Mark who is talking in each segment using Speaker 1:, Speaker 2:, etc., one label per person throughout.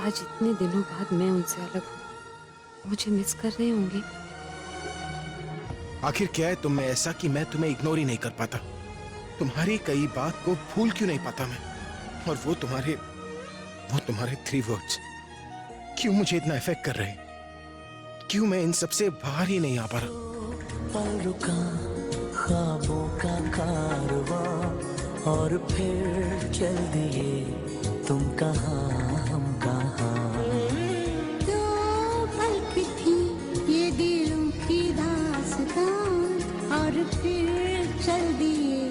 Speaker 1: आज इतने दिनों बाद मैं उनसे अलग हूँ, मुझे मिस कर रहे होंगे।
Speaker 2: आखिर क्या है तुम में ऐसा कि मैं तुम्हें इग्नोर ही नहीं कर पाता? तुम्हारी कई बात को भूल क्यों नहीं पाता मैं? और वो तुम्हारे 3 वर्ड्स क्यों मुझे इतना इफेक्ट कर रहे हैं? क्यों मैं इन सबसे बाहर ही नहीं आ पा रहा?
Speaker 3: पल रुका ख्वाबों का कारवां और फिर चल दिए तुम कहाँ हम कहाँ।
Speaker 4: दो पल की थी ये दिलों की दास्तान और फिर चल दिए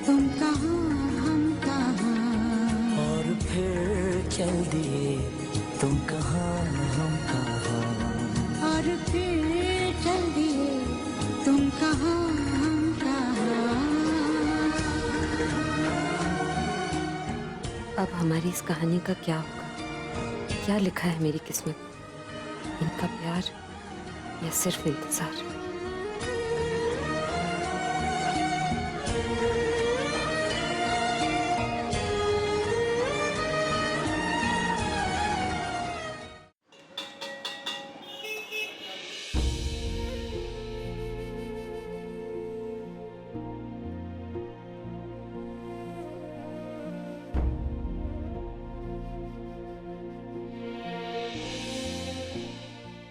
Speaker 4: तुम कहाँ हम कहाँ।
Speaker 3: और फिर चल दिए तुम कहाँ हम कहाँ।
Speaker 4: और फिर चल दिए तुम कहाँ हम कहाँ।
Speaker 1: अब हमारी इस कहानी का क्या होगा? क्या लिखा है मेरी किस्मत में? इनका प्यार या सिर्फ इंतजार?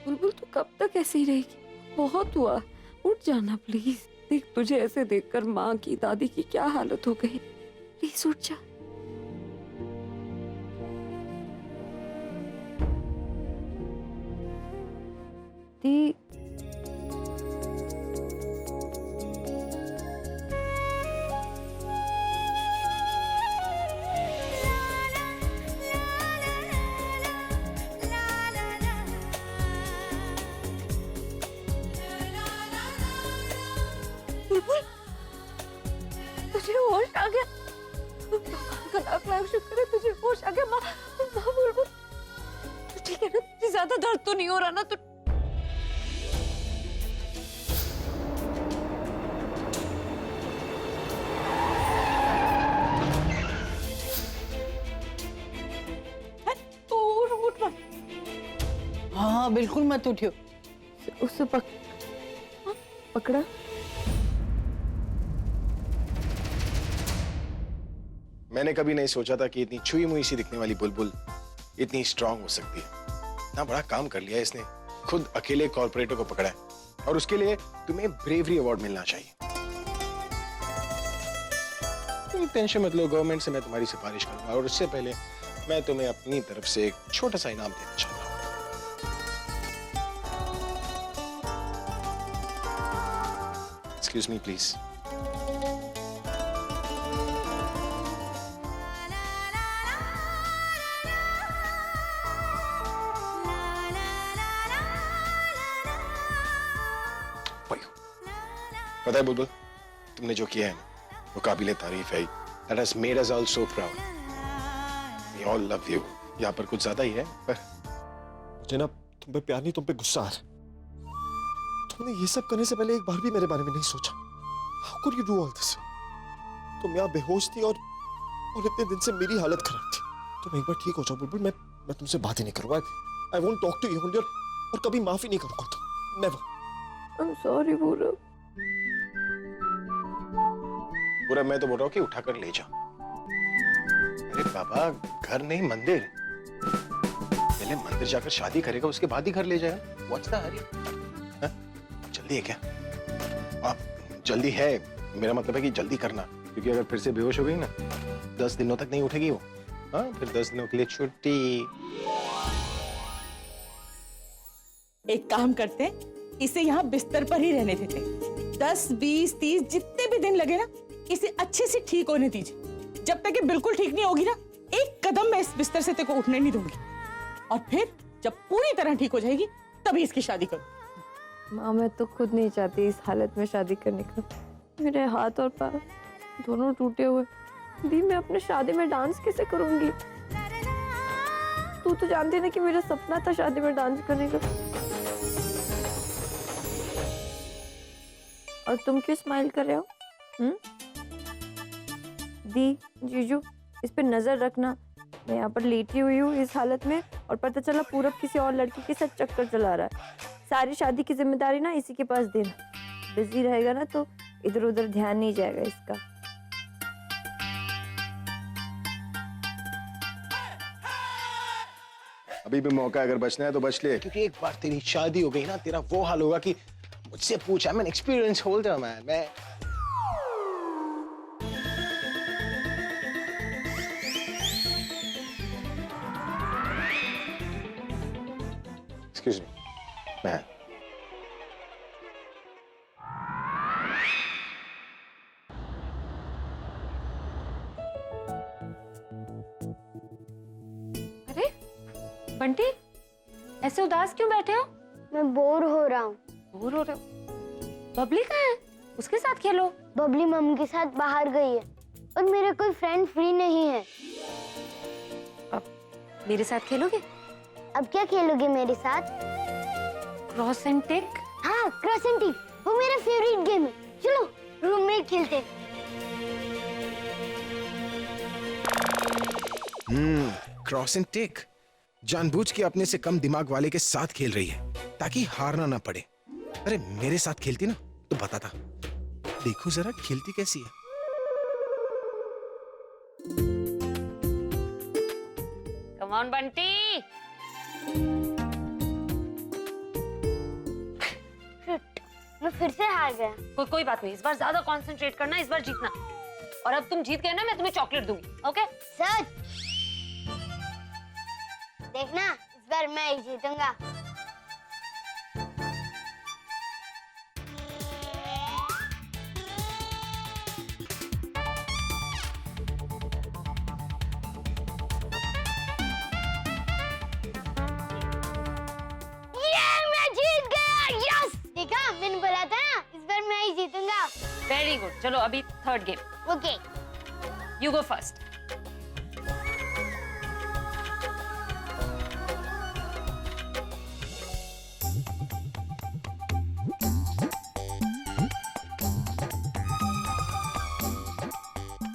Speaker 1: बुलबुल तू कब तक ऐसे ही रहेगी? बहुत हुआ, उठ जाना प्लीज। देख तुझे ऐसे देखकर माँ की दादी की क्या हालत हो गई। प्लीज उठ जा। दी बुलबुल तुझे होश आ गया? भगवान का लाख लाख शुक्र है तुझे होश आ गया। माँ माँ बुलबुल तू ठीक है ना? तुझे ज्यादा दर्द तो नहीं हो रहा ना? तू उठ मत।
Speaker 5: हाँ बिल्कुल मत उठियो।
Speaker 1: उसे पकड़ा।
Speaker 2: मैंने कभी नहीं सोचा था कि इतनी छुई मुई सी दिखने वाली बुलबुल इतनी स्ट्रांग हो सकती है। इतना बड़ा काम कर लिया इसने, खुद अकेले कॉर्पोरेटर को पकड़ा है। और उसके लिए तुम्हें ब्रेवरी अवार्ड मिलना चाहिए। तुम टेंशन मत लो, गवर्नमेंट से मैं तुम्हारी सिफारिश करूंगा। और उससे पहले मैं तुम्हें अपनी तरफ से एक छोटा सा इनाम देना चाहता हूँ। Excuse me please. पता है बुलबुल, तुमने जो किया है ना वो काबिले तारीफ है। That has made us all so proud. We all love you. यहाँ पर कुछ ज्यादा ही है, पर
Speaker 6: मुझे ना तुम पे प्यार नहीं, तुम पे गुस्सा आ रहा है। तुमने ये सब करने से पहले एक बार भी मेरे बारे में नहीं सोचा। How could you do all this? तुम यहाँ बेहोश थी और इतने दिन से मेरी हालत खराब थी। तुम एक बार ठीक हो जाओ बुलबुल, मैं तुमसे बात ही नहीं करूँगा। I won't talk to you और कभी माफी नहीं करूँगा तुम। Never.
Speaker 1: I'm sorry पूरब।
Speaker 2: पूरा मैं तो बोल रहा हूँ कि उठाकर ले जा। अरे बाबा, घर नहीं मंदिर। पहले मंदिर जाकर शादी करेगा, उसके बाद ही घर ले जाएगा। What's the hurry? हाँ? जल्दी है क्या? आप जल्दी है, मेरा मतलब है कि जल्दी करना, क्योंकि अगर फिर से बेहोश हो गई ना 10 दिनों तक नहीं उठेगी वो। हाँ, फिर 10 दिनों के लिए छुट्टी।
Speaker 5: एक काम करते हैं, इसे यहाँ बिस्तर पर ही रहने देते हैं। 10, 20, 30 जितने भी दिन लगे ना, इसे अच्छे से ठीक होने दीजिए। जब तक ये बिल्कुल ठीक नहीं होगी ना, एक कदम मैं इस बिस्तर से तेरे को उठने नहीं दूंगी। और फिर जब पूरी तरह ठीक हो जाएगी तभी इसकी शादी करो।
Speaker 1: माँ मैं तो खुद नहीं चाहती इस हालत में शादी करने का। मेरे हाथ और पैर दोनों टूटे हुए। दी मैं अपने शादी में डांस कैसे करूंगी? तू तो जानती है ना कि मेरा सपना था शादी में डांस करने का। और तुम क्यों स्माइल कर रहे हो? दी जीजू इस पे नजर रखना, मैं यहाँ पर लेटी हुई हूँ इस हालत में, और पता चला पूरब किसी और लड़की के साथ चक्कर चला रहा है। सारी शादी की जिम्मेदारी ना इसी के पास देना। बिजी रहेगा ना तो इधर उधर ध्यान नहीं जाएगा इसका।
Speaker 2: अभी भी मौका है, अगर बचना है तो बच ले, क्योंकि एक बार तेरी शादी हो गई ना, तेरा वो हाल होगा कि मुझसे पूछा। मैं एक्सपीरियंस होल्डर मैन, मैं एक्सक्यूज मी मैं
Speaker 1: अरे बंटी, ऐसे उदास क्यों बैठे हो?
Speaker 7: मैं बोर हो रहा हूँ।
Speaker 1: बोर हो रहे हो? बबली कहाँ है? उसके साथ खेलो।
Speaker 7: बबली मम्मी के साथ बाहर गई है और मेरा कोई फ्रेंड फ्री नहीं है।
Speaker 1: अब मेरे साथ खेलोगे?
Speaker 7: अब क्या खेलोगे मेरे साथ?
Speaker 1: Cross and tick.
Speaker 7: हाँ, क्रॉस एंड टिक, वो मेरा फेवरेट गेम है। चलो रूममेट खेलते हैं।
Speaker 2: क्रॉस एंड टिक जानबूझ के अपने से कम दिमाग वाले के साथ खेल रही है ताकि हारना ना पड़े। अरे मेरे साथ खेलती ना तो बताता। देखो जरा खेलती कैसी है।
Speaker 1: Come on Bunty.
Speaker 7: मैं फिर से हार गया।
Speaker 1: कोई बात नहीं, इस बार ज्यादा कंसंट्रेट करना, इस बार जीतना। और अब तुम जीत गए ना, मैं तुम्हें चॉकलेट दूंगी। ओके?
Speaker 7: सच? देखना इस बार मैं ही जीतूंगा। मैं जीत गया। यस! देखा, मैंने बोला था ना, इस बार मैं ही जीतूंगा।
Speaker 1: Very good. चलो अभी third game.
Speaker 7: Okay.
Speaker 1: You go first.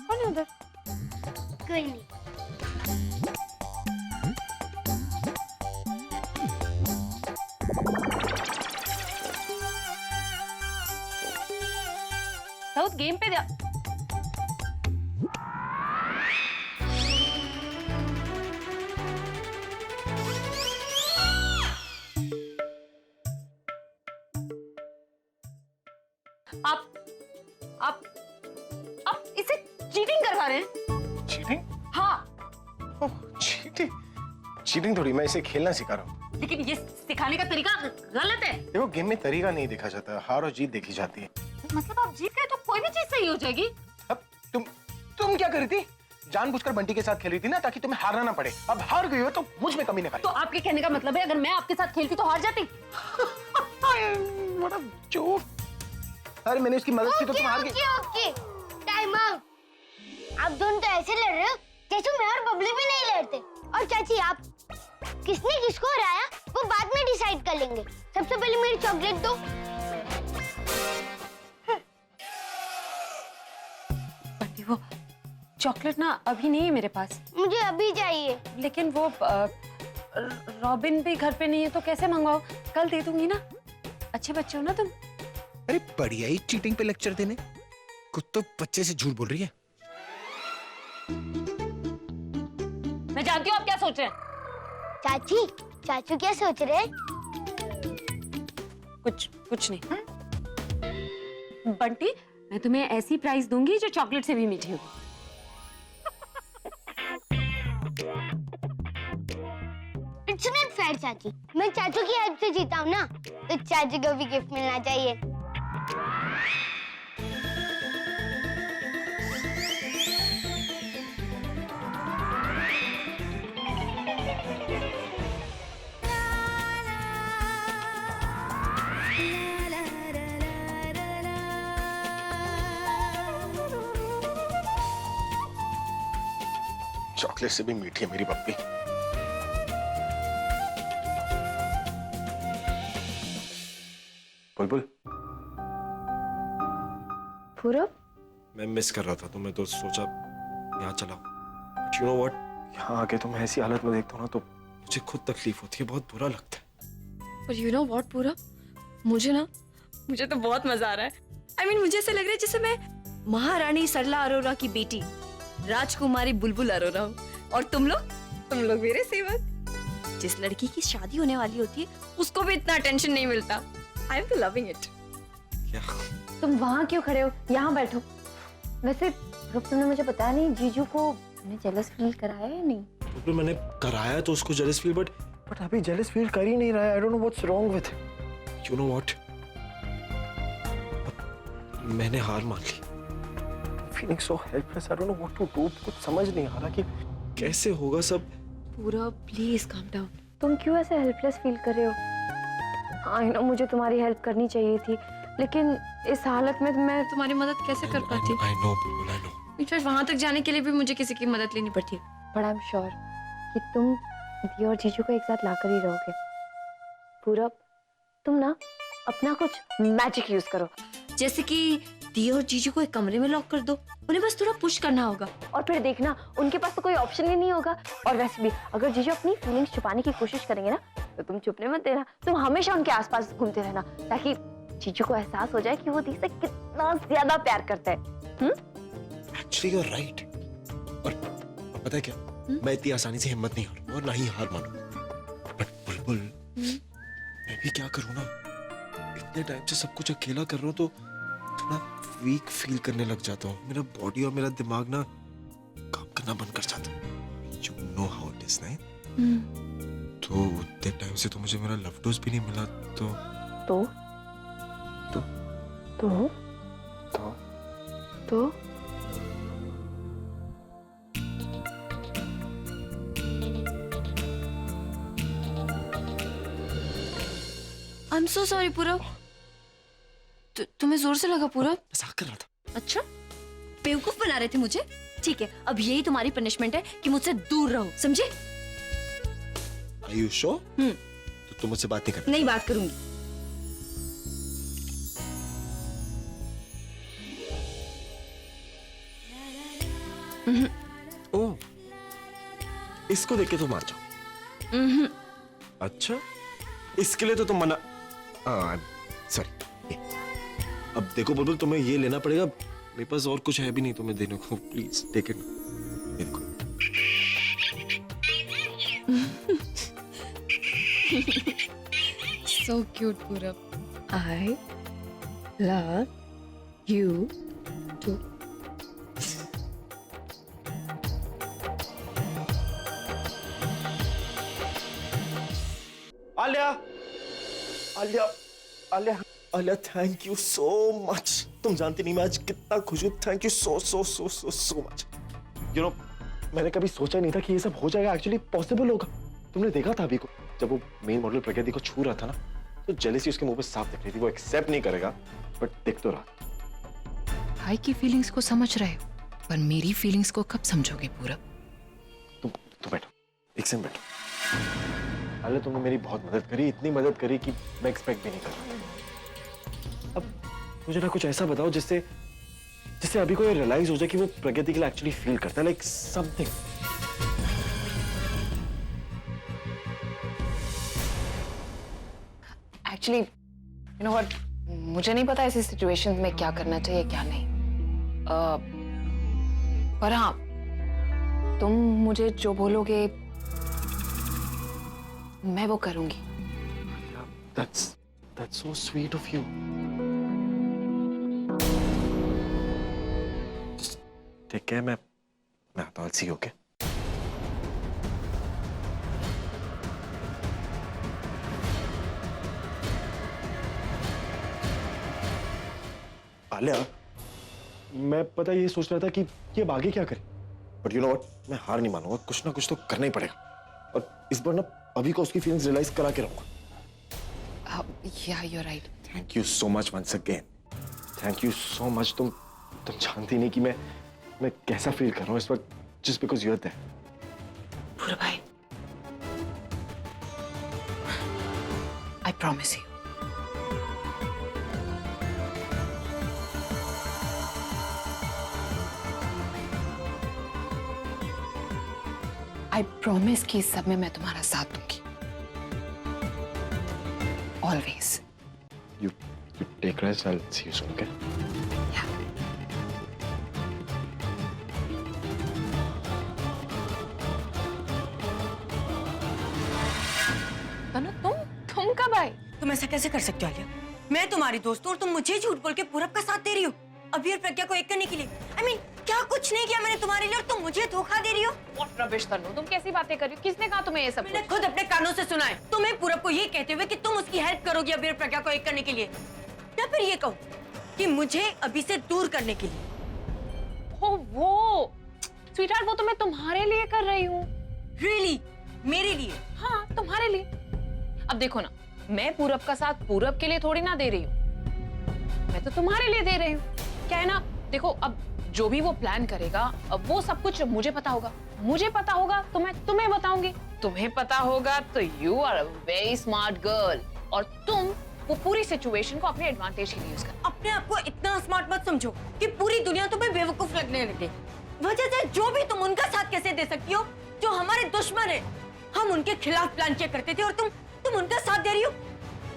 Speaker 1: कौन है उधर?
Speaker 7: कोई नहीं।
Speaker 1: साउथ गेम पे दिया। आप इसे चीटिंग करवा रहे हैं?
Speaker 2: चीटिंग?
Speaker 1: हाँ।
Speaker 2: ओह, चीटिंग? चीटिंग थोड़ी, मैं इसे खेलना सिखा रहा हूँ।
Speaker 1: लेकिन ये सिखाने का तरीका गलत है।
Speaker 2: देखो गेम में तरीका नहीं देखा जाता, हार और जीत देखी जाती है।
Speaker 1: मतलब आप जीत गए तो कोई भी चीज सही हो जाएगी?
Speaker 2: अब तुम क्या कर रही थी? जानबूझकर बंटी के साथ खेल रही थी ना ताकि तुम्हें हारना ना पड़े। अब हार गई हो तो मुझ में कमी ना
Speaker 1: तो आपके कहने का मतलब है अगर मैं आपके साथ खेलती तो हार जाती?
Speaker 2: बड़ा चोर। अरे मैंने उसकी मदद की तो तुम हार गई।
Speaker 7: Okay, time out. आप दोनों तो ऐसे लड़ रहे हो जैसे मैं और बबली भी नहीं लड़ते। और चाची, आप किसने किसको हराया वो बाद में डिसाइड कर लेंगे। सबसे पहले मेरी चॉकलेट दो।
Speaker 1: बंटी, वो चॉकलेट ना अभी नहीं है मेरे पास।
Speaker 7: मुझे अभी चाहिए।
Speaker 1: लेकिन वो रॉबिन भी घर पे नहीं है तो कैसे मंगवाओ? कल दे दूंगी ना। अच्छे बच्चे हो ना तुम।
Speaker 2: अरे बढ़िया ही चीटिंग पे लेक्चर देने। कुछ तो बच्चे से झूठ बोल रही है।
Speaker 1: मैं जानती हूँ आप क्या सोच रहे हैं।
Speaker 7: चाची, चाचू क्या सोच रहे हैं?
Speaker 1: कुछ नहीं। बंटी, मैं तुम्हें ऐसी प्राइस दूंगी जो चॉकलेट से भी मीठी होगी।
Speaker 7: इट्स नॉट फेयर चाची। मैं चाचू की हेल्प से जीता हूँ ना, तो चाचू को भी गिफ्ट मिलना चाहिए।
Speaker 2: चॉकलेट से भी मीठी है मेरी पप्पी। बुलबुल,
Speaker 1: पूरब,
Speaker 6: मैं मिस कर रहा था तो मैं तो सोचा यहाँ चला। बट यू नो व्हाट, यहाँ आके तो मैं ऐसी हालत में देखता हूँ ना तो मुझे खुद तकलीफ होती है, बहुत बुरा लगता है।
Speaker 1: पर यू नो व्हाट पूरा, मुझे तो बहुत मजा आ रहा है। I mean, मुझे ऐसा लग रहा है जैसे मैं महारानी सरला अरोरा की बेटी राजकुमारी बुलबुल अरोरा हूँ और तुम लोग मेरे सेवक। जिस लड़की की शादी होने वाली होती है उसको भी इतना टेंशन नहीं मिलता। I am loving it.
Speaker 6: क्या?
Speaker 1: तुम वहाँ क्यों खड़े हो, यहाँ बैठो। वैसे तुमने मुझे बताया नहीं, जीजू को मैंने जेलस फील कराया या नहीं?
Speaker 6: तो मैंने कराया तो उसको जेलस फील, बट अभी जेलस फील कर ही नहीं रहा है। I don't know what's wrong with you know what, मैंने हार मान ली। Feeling so helpless, I don't know what to do. कुछ समझ नहीं आ रहा कि कैसे होगा सब।
Speaker 1: पूरा प्लीज काम डाउन। तुम क्यों ऐसे हेल्पलेस फील कर रहे हो? आई नो मुझे तुम्हारी हेल्प करनी चाहिए थी, लेकिन इस हालत में मैं तुम्हारी मदद कैसे कर पाती?
Speaker 6: आई नो बिल्कुल, आई नो।
Speaker 1: इनफैक्ट वहां तक जाने के लिए भी मुझे किसी की मदद लेनी पड़ती है। बट आई एम श्योर कि तुम दी और जीजू को एक साथ लाकर ही रहोगे। पूरब, तुम ना अपना कुछ मैजिक यूज करो, जैसे कि दी और जीजू को एक कमरे में लॉक कर दो। उन्हें बस थोड़ा पुश करना होगा और फिर देखना उनके पास तो कोई ऑप्शन ही नहीं होगा। और वैसे भी अगर जीजू अपनी फीलिंग्स छुपाने की कोशिश करेंगे ना तो तुम चुपने मत देना। तुम हमेशा उनके आसपास घूमते रहना ताकि जीजू को एहसास हो जाए कि वो दी से कितना ज्यादा प्यार करता है।
Speaker 6: Actually you are right. और पता है क्या, मैं इतनी आसानी से हिम्मत नहीं हारूंगा और ना ही हार मानूंगा। बट बुलबुल, मैं भी क्या करूं ना, इतने टाइम से सब कुछ अकेला कर रहा हूं तो थोड़ा वीक फील करने लग जाता हूँ। मेरा बॉडी और मेरा दिमाग ना काम करना बंद कर जाता है। You know how it is, नहीं? तो उतने टाइम से तो मुझे मेरा लव डोज भी नहीं मिला। तो
Speaker 1: तो
Speaker 6: तो
Speaker 1: तो
Speaker 6: तो,
Speaker 1: तो आई एम सो सॉरी पूरब। तुम्हें जोर से लगा पूरब?
Speaker 6: मजाक कर रहा था।
Speaker 1: अच्छा, बेवकूफ बना रहे थे मुझे। ठीक है, अब यही तुम्हारी पनिशमेंट है कि मुझसे दूर रहो, समझे?
Speaker 6: Are you sure? तो तुम मुझसे बात नहीं करना।
Speaker 1: नहीं बात करूंगी।
Speaker 6: ओह, इसको देख के तो मान जाओ। अच्छा, इसके लिए तो तुम मना। सॉरी। अब देखो बुलबुल, तुम्हें ये लेना पड़ेगा। मेरे पास और कुछ है भी नहीं तुम्हें देने को। Please take it. देखो,
Speaker 1: So cute, Purab. I love you too.
Speaker 6: Alia, Alia, Alia, Alia, thank you so much. तुम जानती नहीं मैं आज कितना खुश हूँ। Thank you so so so so so much. You know, मैंने कभी सोचा नहीं था कि ये सब हो जाएगा, एक्चुअली पॉसिबल होगा। तुमने देखा था अभी को, जब वो मेन मॉडल प्रकृति को छू रहा था ना, तो जेलसी उसके मुंह पे साफ दिख रही थी। वो एक्सेप्ट नहीं करेगा, बट दिख तो रहा।
Speaker 8: भाई की फीलिंग्स को समझ रहे हो, पर मेरी फीलिंग्स को कब समझोगे पूरब?
Speaker 6: तुम बैठो, एक सेकंड बैठो। अरे तुमने मेरी बहुत मदद करी, इतनी मदद करी कि मैं एक्सपेक्ट भी नहीं कर रहा। अब मुझे ना कुछ ऐसा बताओ जिससे अभी को ये रियलाइज हो जाए कि वो प्रकृति के लिए एक्चुअली फील करता है, like something.
Speaker 8: Actually you know what, मुझे नहीं पता ऐसी सिचुएशन में क्या करना चाहिए क्या नहीं। पर हाँ, तुम मुझे जो बोलोगे मैं वो करूंगी।
Speaker 6: That's so sweet of you. Just take care. मैं आता हूँ। I'll see you, okay? Alia, मैं पता ये सोच रहा था कि ये आगे क्या करे, बट यू नो व्हाट, मैं हार नहीं मानूंगा। कुछ ना कुछ तो करना ही पड़ेगा और इस बार ना अभी को उसकी फीलिंग्स रियलाइज करा के रहूंगा।
Speaker 8: Yeah, you're right.
Speaker 6: Thank you so much once again. Thank you so much. तुम जानती नहीं कि मैं कैसा फील कर रहा हूँ इस वक्त, just because you are there.
Speaker 8: Purab भाई, I promise you. I promise कि इस सब में मैं तुम्हारा साथ दूंगी always.
Speaker 2: You take rest. I'll see you soon, okay?
Speaker 8: Tanu तुम कब आए?
Speaker 9: तुम ऐसा कैसे कर सकते हो आलिया? मैं तुम्हारी दोस्त हूँ और तुम मुझे झूठ बोल के पूरब का साथ दे रही हो अभी और प्रज्ञा को एक करने के लिए। I mean, क्या कुछ नहीं किया मैंने तुम्हारे लिए और तुम मुझे धोखा दे रही हो?
Speaker 8: What rubbish तनु, तुम कैसी बातें कर रही हो? किसने कहा तुम्हें ये सब?
Speaker 9: मैंने खुद अपने कानों से सुना है तुम्हें पूरब को ये कहते हुए कि तुम उसकी हेल्प करोगी अभी और प्रज्ञा को एक करने के लिए, या फिर ये कहो कि मुझे अभी से दूर करने के लिए।
Speaker 8: वो स्वीटहार्ट, वो तो मैं तुम्हारे लिए कर रही हूँ।
Speaker 9: Really? मेरे लिए?
Speaker 8: हाँ, तुम्हारे लिए। अब देखो ना, मैं पूरब का साथ पूरब के लिए थोड़ी ना दे रही हूँ, मैं तो तुम्हारे लिए दे रही हूँ। क्या है ना, देखो अब जो भी वो प्लान करेगा, अब वो सब कुछ मुझे पता होगा। मुझे पता होगा तो मैं तुम्हें बताऊंगी, तुम्हें पता होगा तो you are a very smart girl, और तुम वो पूरी सिचुएशन को अपने एडवांटेज के लिए यूज कर।
Speaker 9: अपने आप को इतना स्मार्ट मत समझो कि पूरी दुनिया तुम्हें बेवकूफ लगने लगे। वजह से जो भी तुम उनका साथ कैसे दे सकती हो जो हमारे दुश्मन है। हम उनके खिलाफ प्लान चेक करते थे और तुम उनका साथ दे रही हो।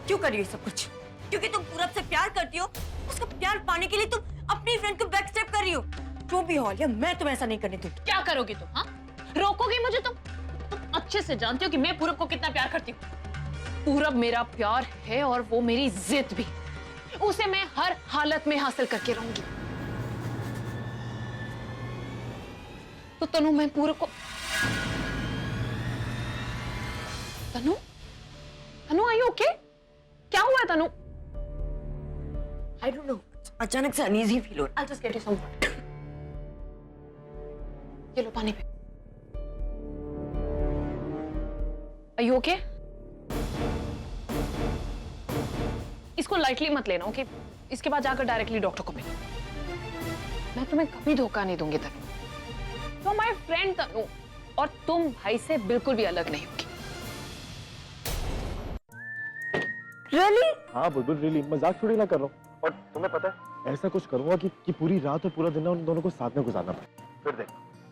Speaker 9: क्यों कर रही हो सब कुछ? क्योंकि तुम पूरब से प्यार करती हो, उसका प्यार पाने के लिए तुम अपनी फ्रेंड को बैक स्टेप कर रही हो। जो भी हो आलिया, मैं तुम्हें ऐसा नहीं करने दूंगी।
Speaker 8: क्या करोगी तुम? हाँ, रोकोगी मुझे? तुम अच्छे से जानती हो कि मैं पूरब को कितना प्यार करती हूँ। पूरब मेरा प्यार है और वो मेरी जिद भी। उसे मैं हर हालत में हासिल करके रहूंगी। तो तनु, मैं पूरब को तनु तनु आर यू ओके? क्या हुआ है तनु?
Speaker 9: आई डोंट नो, अचानक से अनईजी फील हो रहा है।
Speaker 8: I'll just get you some water. ये लो पानी पे। Are you okay? इसको लाइटली मत लेना, ओके? इसके बाद जाकर डायरेक्टली डॉक्टर को मिलो। मैं तुम्हें कभी धोखा नहीं दूंगी तनु। तुम माय फ्रेंड तनु, और तुम भाई से बिल्कुल भी अलग नहीं होगी।
Speaker 1: रियली?
Speaker 6: हाँ बुलबुल, रियली मजाक थोड़ी ना कर रहा हूँ। और तुम्हें पता है, ऐसा कुछ करूंगा कि पूरी रात और पूरा दिन ना उन दोनों को साथ में गुजारना पड़े। फिर देख,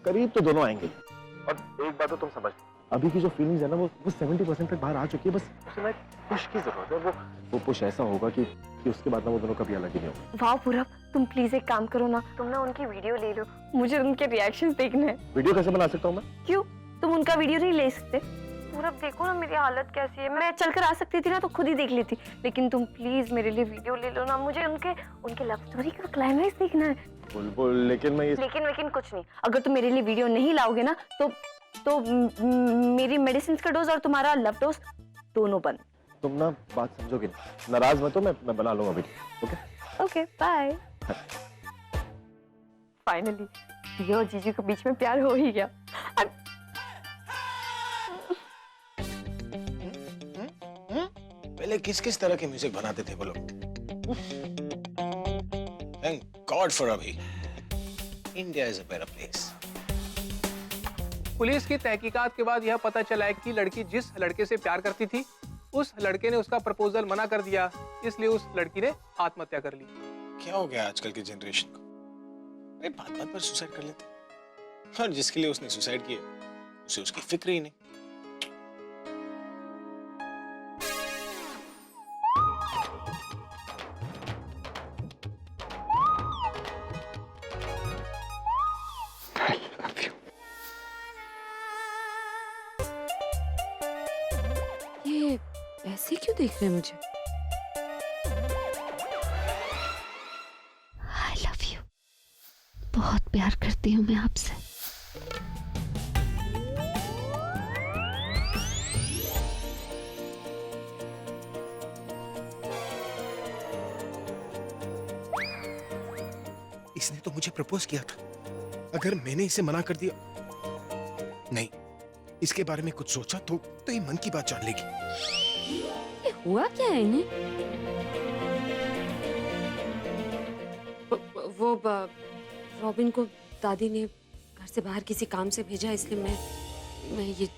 Speaker 6: करीब तो दोनों आएंगे। और एक बात तो तुम समझ, अभी की जो फीलिंग्स है ना वो 70% तक बाहर आ चुकी है। बस उसे ना पुश की जरूरत है। वो पुश ऐसा होगा कि उसके बाद ना वो दोनों कभी अलग ही नहीं होंगे।
Speaker 1: वाह पूरब, तुम प्लीज एक काम करो ना, तुम ना उनकी वीडियो ले लो, मुझे उनके रिएक्शंस देखने हैं।
Speaker 6: वीडियो कैसे बना सकता हूँ मैं?
Speaker 1: क्यों, तुम उनका वीडियो नहीं ले सकते? पूरब देखो ना मेरी हालत कैसी है, मैं चलकर आ सकती थी ना तो खुद ही देख लेती, लेकिन तुम प्लीज मेरे लिए वीडियो ले लो ना, मुझे उनके लव स्टोरी का क्लाइमैक्स देखना है।
Speaker 6: बुलबुल, लेकिन मैं ये
Speaker 1: लेकिन कुछ नहीं, अगर तुम मेरे लिए वीडियो नहीं लाओगे ना तो मेरी मेडिसिन का डोज और तुम्हारा लव डोज दोनों बंद।
Speaker 6: तुम ना बात समझोगे नहीं, नाराज मत हो, मैं बना लूंगा video. Okay
Speaker 1: okay bye. Finally ये और जीजू के बीच में प्यार हो ही गया।
Speaker 2: पहले किस तरह की म्यूजिक बनाते थे वो लोग? थैंक गॉड फॉर अभी। India is a better place.
Speaker 10: Police की तहकीकात के बाद यह पता चला है कि लड़की जिस लड़के से प्यार करती थी उस लड़के ने उसका प्रपोजल मना कर दिया, इसलिए उस लड़की ने आत्महत्या कर ली।
Speaker 2: क्या हो गया आजकल की जनरेशन को? अरे बात पर सुसाइड कर लेते, और जिसके लिए उसने सुसाइड किया उसे उसकी फिक्र ही नहीं।
Speaker 1: ये ऐसे क्यों देख रहे हैं मुझे? आई लव यू, बहुत प्यार करती हूँ मैं आपसे।
Speaker 2: इसने तो मुझे प्रपोज किया था, अगर मैंने इसे मना कर दिया, नहीं, इसके बारे में कुछ सोचा तो ये मन की बात जान लेगी।
Speaker 1: ये हुआ क्या है इन्हें?
Speaker 11: वो रॉबिन को दादी ने घर से बाहर किसी काम से भेजा, इसलिए मैं ये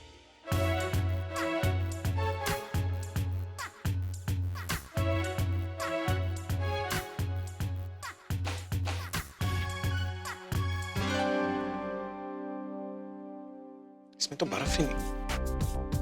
Speaker 2: इसमें तो बर्फ ही नहीं।